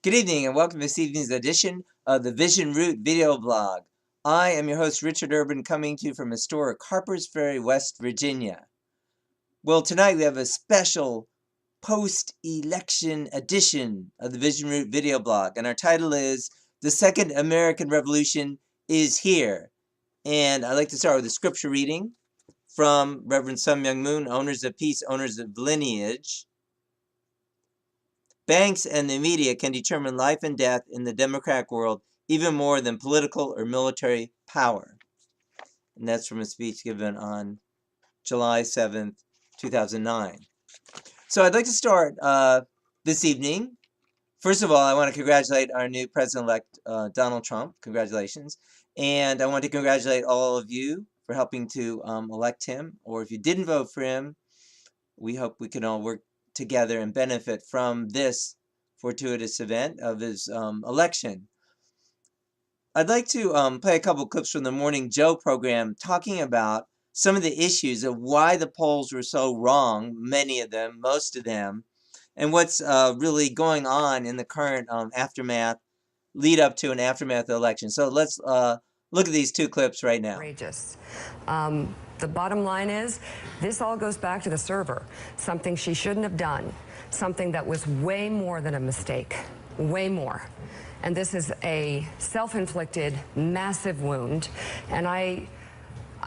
Good evening and welcome to this evening's edition of the Vision Root video blog. I am your host, Richard Urban, coming to you from historic Harpers Ferry, West Virginia. Well, tonight we have a special post-election edition of the Vision Root video blog, and our title is The Second American Revolution is Here. And I'd like to start with a scripture reading from Reverend Sun Myung Moon, Owners of Peace, Owners of Lineage. Banks and the media can determine life and death in the democratic world even more than political or military power. And that's from a speech given on July 7th, 2009. So I'd like to start this evening. First of all, I want to congratulate our new president-elect, Donald Trump. Congratulations. And I want to congratulate all of you for helping to elect him. Or if you didn't vote for him, we hope we can all work together and benefit from this fortuitous event of his election. I'd like to play a couple clips from the Morning Joe program talking about some of the issues of why the polls were so wrong, many of them, most of them, and what's really going on in the current aftermath, lead up to and aftermath of the election. So let's look at these two clips right now. Outrageous. The bottom line is, this all goes back to the server, something she shouldn't have done, something that was way more than a mistake, way more. And this is a self-inflicted, massive wound. And I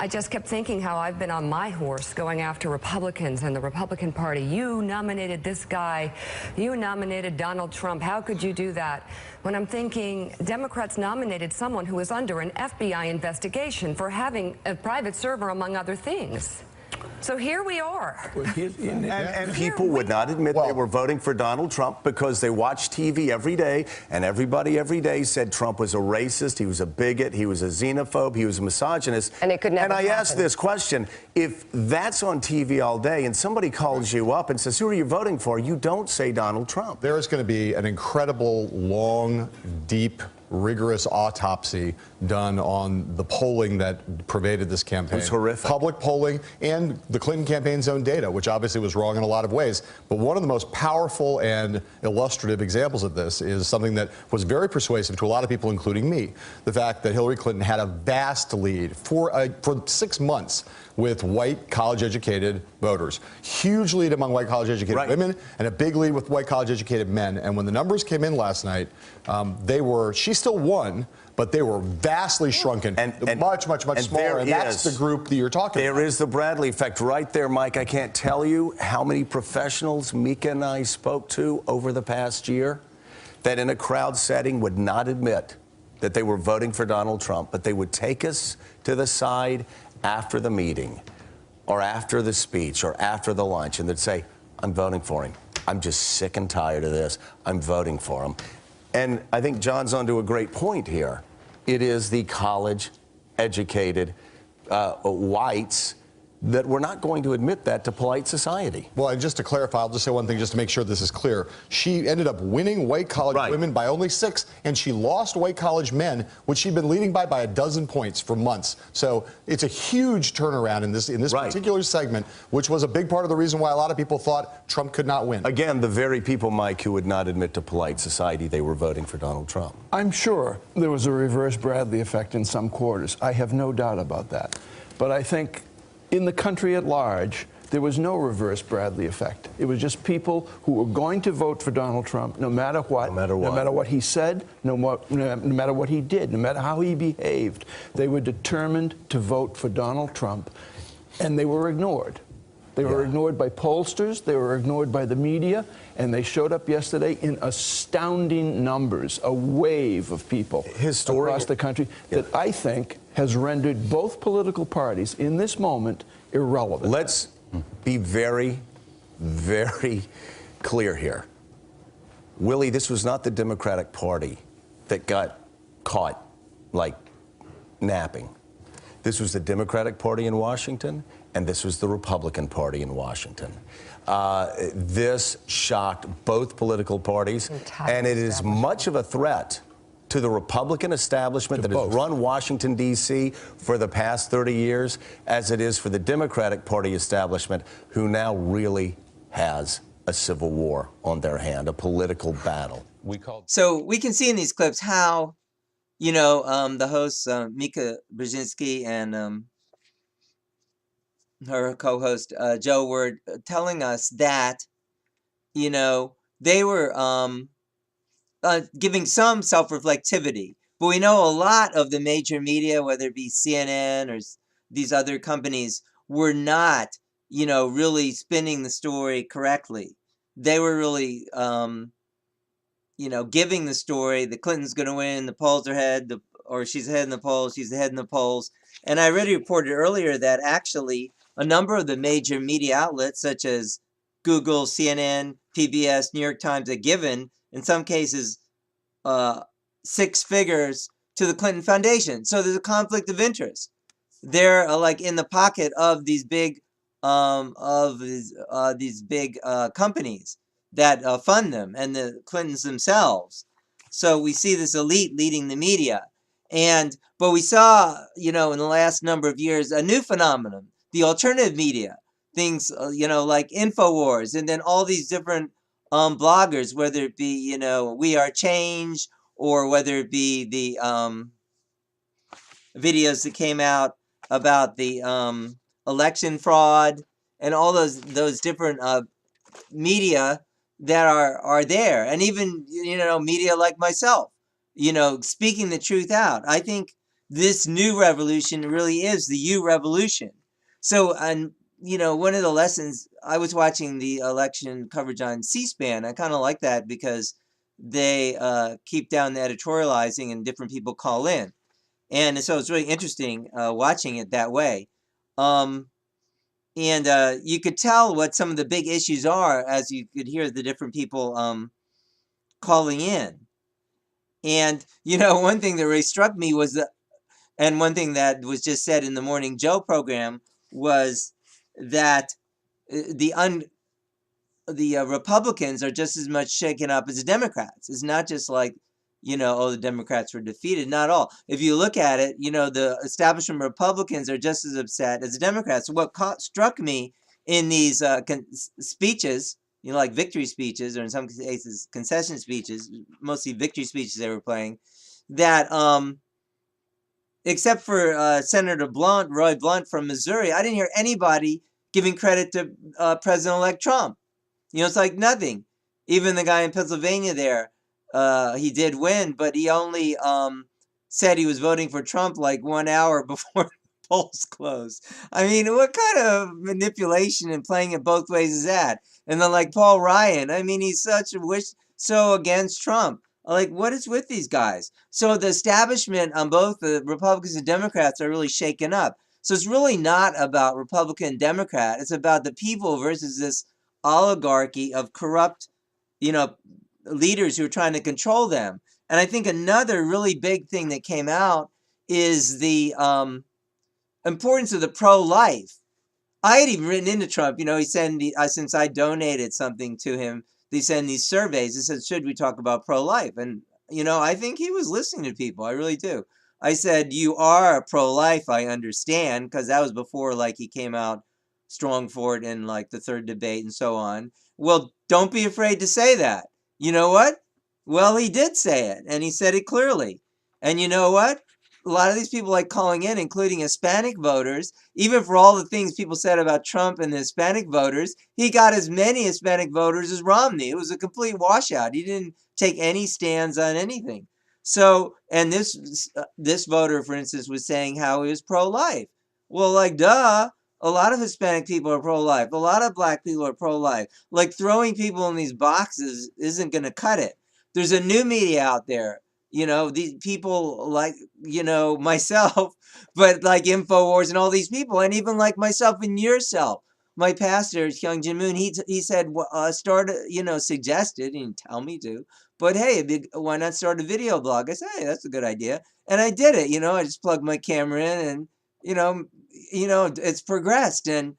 just kept thinking how I've been on my horse going after Republicans and the Republican Party. You nominated this guy. You nominated Donald Trump. How could you do that? When I'm thinking Democrats nominated someone who is under an FBI investigation for having a private server, among other things. So here we are. And people would not admit they were voting for Donald Trump because they watched TV every day, and everybody every day said Trump was a racist, he was a bigot, he was a xenophobe, he was a misogynist. And it could never happen. And I asked this question, if that's on TV all day and somebody calls you up and says, who are you voting for? You don't say Donald Trump. There is going to be an incredible, long, deep, rigorous autopsy done on the polling that pervaded this campaign. It was horrific. Public polling and the Clinton campaign's own data, which obviously was wrong in a lot of ways. But one of the most powerful and illustrative examples of this is something that was very persuasive to a lot of people, including me. The fact that Hillary Clinton had a vast lead for 6 months with white college-educated voters. Huge lead among white college-educated women and a big lead with white college-educated men. And when the numbers came in last night, she still won, but they were vastly shrunken, and much smaller. And that's the group that you're talking about. There is the Bradley effect right there, Mike. I can't tell you how many professionals Mika and I spoke to over the past year that in a crowd setting would not admit that they were voting for Donald Trump, but they would take us to the side after the meeting or after the speech or after the lunch, and they'd say, I'm voting for him. I'm just sick and tired of this. I'm voting for him. And I think John's onto a great point here. It is the college-educated whites that we're not going to admit that to polite society. Well, and just to clarify, I'll just say one thing just to make sure this is clear. She ended up winning white college women by only 6, and she lost white college men, which she'd been leading by a dozen points for months. So it's a huge turnaround in this particular segment, which was a big part of the reason why a lot of people thought Trump could not win. Again, the very people, Mike, who would not admit to polite society they were voting for Donald Trump. I'm sure there was a reverse Bradley effect in some quarters. I have no doubt about that. But I think in the country at large, there was no reverse Bradley effect. It was just people who were going to vote for Donald Trump no matter what, no matter what he said, no matter what he did, no matter how he behaved. They were determined to vote for Donald Trump, and they were ignored. They were ignored by pollsters, they were ignored by the media, and they showed up yesterday in astounding numbers, a wave of people across the country that I think has rendered both political parties in this moment irrelevant. Let's be very, very clear here. Willie, this was not the Democratic Party that got caught, like, napping. This was the Democratic Party in Washington, and this was the Republican Party in Washington. This shocked both political parties, and it is much of a threat to the Republican establishment that has run Washington, D.C. for the past 30 years, as it is for the Democratic Party establishment, who now really has a civil war on their hand, a political battle. So we can see in these clips how, the hosts, Mika Brzezinski and her co-host, Joe, were telling us that, they were giving some self-reflectivity. But we know a lot of the major media, whether it be CNN or these other companies, were not, really spinning the story correctly. They were really, giving the story, the Clinton's going to win, the polls are ahead, or she's ahead in the polls, she's ahead in the polls. And I already reported earlier that actually a number of the major media outlets, such as Google, CNN, PBS, New York Times, have given, in some cases, uh, 6 figures to the Clinton Foundation. So there's a conflict of interest. They're like in the pocket of these big companies that fund them and the Clintons themselves. So we see this elite leading the media. But we saw, in the last number of years, a new phenomenon, the alternative media, things, like InfoWars, and then all these different bloggers, whether it be, We Are Change, or whether it be the videos that came out about the election fraud and all those different media that are there, and even media like myself, speaking the truth out. I think this new revolution really is the you revolution. So, and one of the lessons, I was watching the election coverage on C-SPAN. I kind of like that because they keep down the editorializing and different people call in. And so it's really interesting watching it that way. And you could tell what some of the big issues are as you could hear the different people calling in. And, one thing that really struck me was and one thing that was just said in the Morning Joe program was that the Republicans are just as much shaken up as the Democrats. It's not just like, the Democrats were defeated. Not all. If you look at it, the establishment Republicans are just as upset as the Democrats. What struck me in these speeches, like victory speeches, or in some cases concession speeches, mostly victory speeches they were playing, that except for Senator Roy Blunt from Missouri, I didn't hear anybody giving credit to President-elect Trump. It's like nothing. Even the guy in Pennsylvania there, he did win, but he only said he was voting for Trump like 1 hour before the polls closed. I mean, what kind of manipulation and playing it both ways is that? And then like Paul Ryan, I mean, he's such a so against Trump. Like, what is with these guys? So the establishment on both the Republicans and Democrats are really shaken up. So it's really not about Republican and Democrat. It's about the people versus this oligarchy of corrupt, leaders who are trying to control them. And I think another really big thing that came out is the importance of the pro-life. I had even written into Trump, he sent since I donated something to him, they send these surveys. It said, should we talk about pro-life? And, I think he was listening to people. I really do. I said, you are pro-life, I understand, because that was before, like, he came out strong for it in, like, the third debate and so on. Well, don't be afraid to say that. You know what? Well, he did say it, and he said it clearly. And you know what? A lot of these people like calling in, including Hispanic voters, even for all the things people said about Trump and the Hispanic voters, he got as many Hispanic voters as Romney. It was a complete washout. He didn't take any stands on anything. So, and this voter, for instance, was saying how he was pro-life. Well, like, duh. A lot of Hispanic people are pro-life. A lot of black people are pro-life. Like, throwing people in these boxes isn't going to cut it. There's a new media out there. These people like, myself, but like InfoWars and all these people, and even like myself and yourself. My pastor, Hyung Jin Moon, he said, start, suggested, he didn't tell me to, but hey, why not start a video blog? I said, hey, that's a good idea. And I did it, I just plugged my camera in and, it's progressed. And,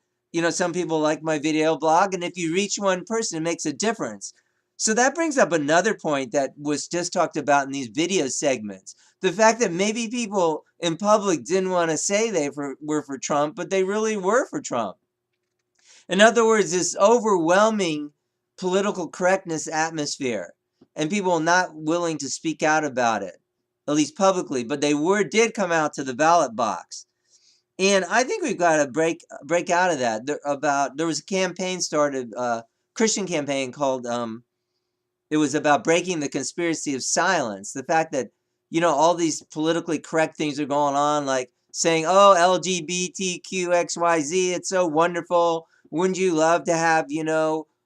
some people like my video blog. And if you reach one person, it makes a difference. So that brings up another point that was just talked about in these video segments. The fact that maybe people in public didn't want to say they were for Trump, but they really were for Trump. In other words, this overwhelming political correctness atmosphere. and people not willing to speak out about it, at least publicly, but they did come out to the ballot box. And I think we've got to break out of that. There was a campaign started, Christian campaign called it was about breaking the conspiracy of silence. The fact that, all these politically correct things are going on, like saying, oh, LGBTQXYZ, it's so wonderful. Wouldn't you love to have,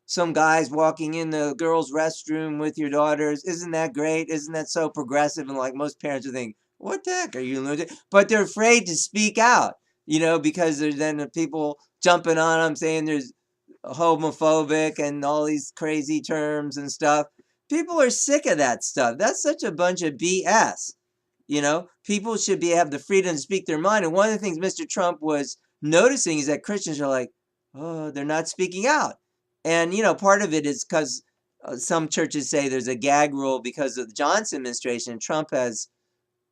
some guys walking in the girls' restroom with your daughters? Isn't that great? Isn't that so progressive? And like most parents would think, what the heck are you lunatic? But they're afraid to speak out, because there's then people jumping on them saying there's homophobic and all these crazy terms and stuff. People are sick of that stuff. That's such a bunch of BS. People should have the freedom to speak their mind. And one of the things Mr. Trump was noticing is that Christians are like, oh, they're not speaking out. And, part of it is because some churches say there's a gag rule because of the Johnson administration. Trump has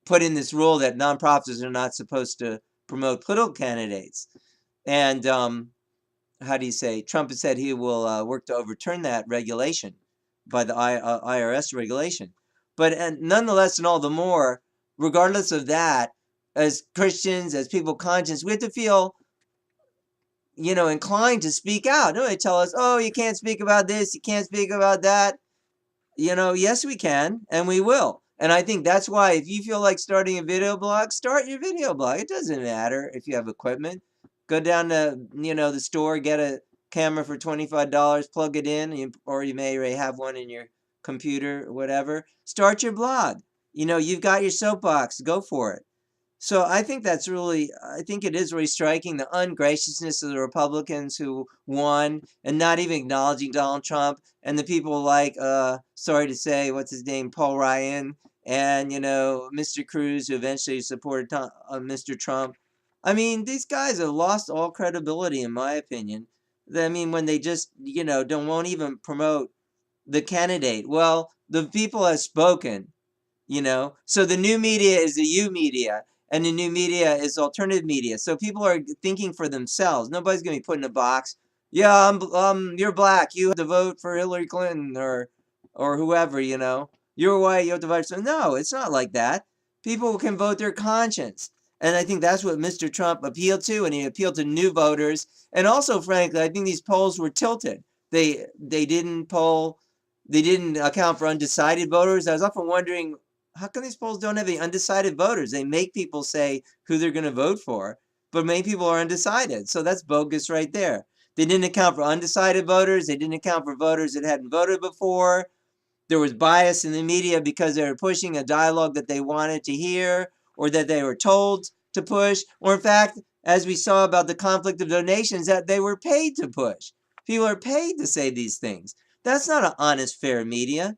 put in this rule that nonprofits are not supposed to promote political candidates. And Trump has said he will work to overturn that regulation by the IRS regulation. But nonetheless, and all the more, regardless of that, as Christians, as people of conscience, we have to feel, inclined to speak out. No, they tell us, oh, you can't speak about this, you can't speak about that. Yes, we can, and we will. And I think that's why if you feel like starting a video blog, start your video blog. It doesn't matter if you have equipment. Go down to, the store, get a camera for $25, plug it in, or you may already have one in your computer or whatever. Start your blog. You've got your soapbox. Go for it. So I think it is really striking, the ungraciousness of the Republicans who won and not even acknowledging Donald Trump, and the people like, sorry to say, what's his name, Paul Ryan, and, Mr. Cruz, who eventually supported Mr. Trump. I mean, these guys have lost all credibility, in my opinion. I mean, when they just, won't even promote the candidate. Well, the people have spoken, So the new media is the you media, and the new media is alternative media. So people are thinking for themselves. Nobody's going to be put in a box. Yeah, you're black. You have to vote for Hillary Clinton or whoever, You're white. You have to vote. So no, it's not like that. People can vote their conscience. And I think that's what Mr. Trump appealed to, and he appealed to new voters. And also, frankly, I think these polls were tilted. They didn't account for undecided voters. I was often wondering, how come these polls don't have any undecided voters? They make people say who they're going to vote for, but many people are undecided. So that's bogus right there. They didn't account for undecided voters. They didn't account for voters that hadn't voted before. There was bias in the media because they were pushing a dialogue that they wanted to hear or that they were told to push. Or in fact, as we saw about the conflict of donations, that they were paid to push. People are paid to say these things. That's not an honest, fair media.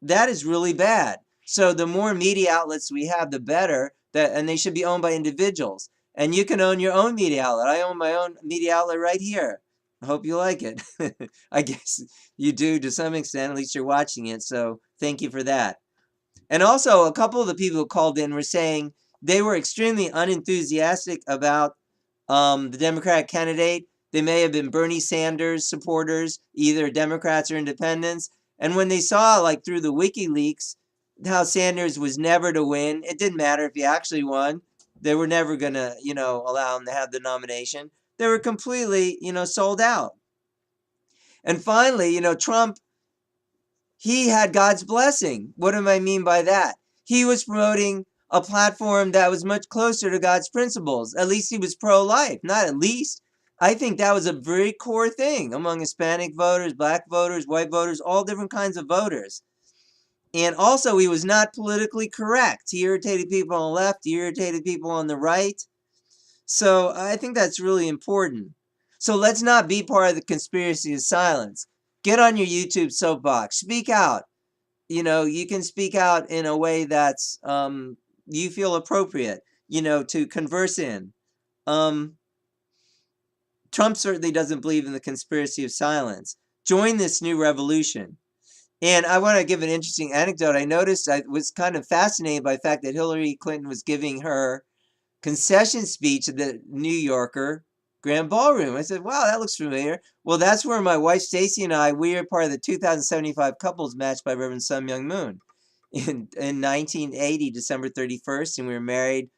That is really bad. So the more media outlets we have, the better. And they should be owned by individuals. And you can own your own media outlet. I own my own media outlet right here. I hope you like it. I guess you do to some extent. At least you're watching it. So thank you for that. And also, a couple of the people who called in were saying they were extremely unenthusiastic about the Democratic candidate. They may have been Bernie Sanders supporters, either Democrats or independents. And when they saw, like through the WikiLeaks, how Sanders was never to win, it didn't matter if he actually won. They were never going to, allow him to have the nomination. They were completely, sold out. And finally, Trump, he had God's blessing. What do I mean by that? He was promoting a platform that was much closer to God's principles. At least he was pro-life. Not at least. I think that was a very core thing among Hispanic voters, black voters, white voters, all different kinds of voters. And also, he was not politically correct. He irritated people on the left. He irritated people on the right. So I think that's really important. So let's not be part of the conspiracy of silence. Get on your YouTube soapbox. Speak out. You can speak out in a way that's you feel appropriate, to converse in. Trump certainly doesn't believe in the conspiracy of silence. Join this new revolution. And I want to give an interesting anecdote. I noticed I was kind of fascinated by the fact that Hillary Clinton was giving her concession speech at the New Yorker Grand Ballroom. I said, wow, that looks familiar. Well, that's where my wife Stacy and I, we are part of the 2075 couples match by Reverend Sun Myung Moon in 1980, December 31st, and we were married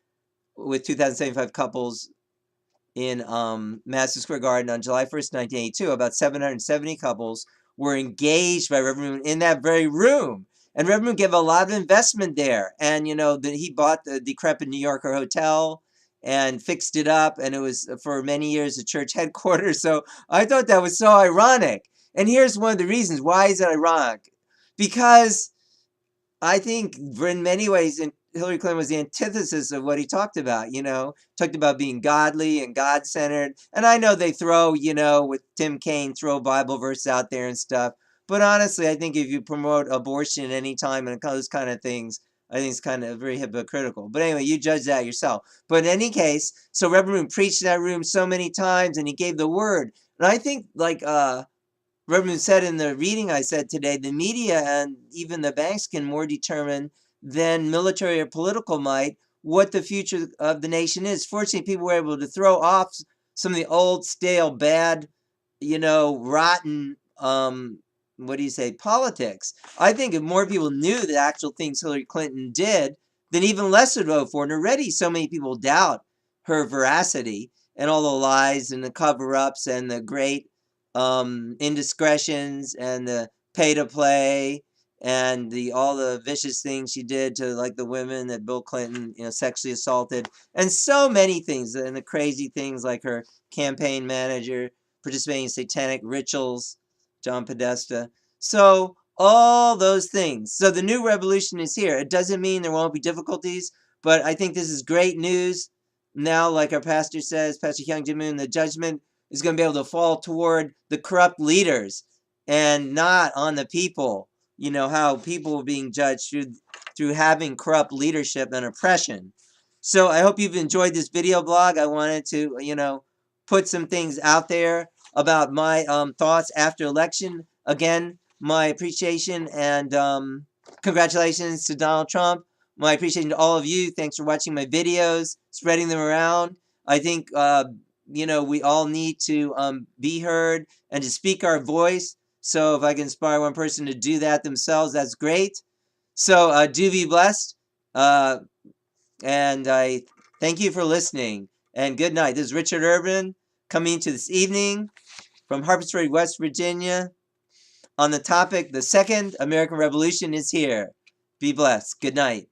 with 2075 couples in Madison Square Garden on July 1st, 1982. About 770 couples were engaged by Reverend Moon in that very room. And Reverend Moon gave a lot of investment there. And, you know, he bought the decrepit New Yorker hotel and fixed it up. And it was for many years a church headquarters. So I thought that was so ironic. And here's one of the reasons. Why is it ironic? Because I think in many ways, Hillary Clinton was the antithesis of what he talked about, you know, talked about being godly and God-centered. And I know they throw, you know, with Tim Kaine, throw Bible verses out there and stuff. But honestly, I think if you promote abortion any time and those kind of things, I think it's kind of very hypocritical. But anyway, you judge that yourself. But in any case, so Reverend Moon preached in that room so many times and he gave the word. And I think like Reverend said in the reading I said today, the media and even the banks can more determine than military or political might what the future of the nation is. Fortunately, people were able to throw off some of the old, stale, bad, you know, rotten, what do you say, politics. I think if more people knew the actual things Hillary Clinton did, then even less would vote for. And already so many people doubt her veracity and all the lies and the cover-ups and the great indiscretions and the pay to play and all the vicious things she did to like the women that Bill Clinton, you know, sexually assaulted, and so many things, and the crazy things like her campaign manager participating in satanic rituals, John Podesta. So all those things. So the new revolution is here. It doesn't mean there won't be difficulties, but I think this is great news. Now, like our pastor says, Pastor Hyung Jin Moon, the judgment is going to be able to fall toward the corrupt leaders and not on the people. You know, how people are being judged through having corrupt leadership and oppression. So I hope you've enjoyed this video blog. I wanted to, you know, put some things out there about my thoughts after election. Again, my appreciation and congratulations to Donald Trump. My appreciation to all of you. Thanks for watching my videos, spreading them around. I think you know, we all need to be heard and to speak our voice. So if I can inspire one person to do that themselves, that's great. So do be blessed. And I thank you for listening. And good night. This is Richard Urban coming to this evening from Harpersburg, West Virginia, on the topic, the Second American Revolution is here. Be blessed. Good night.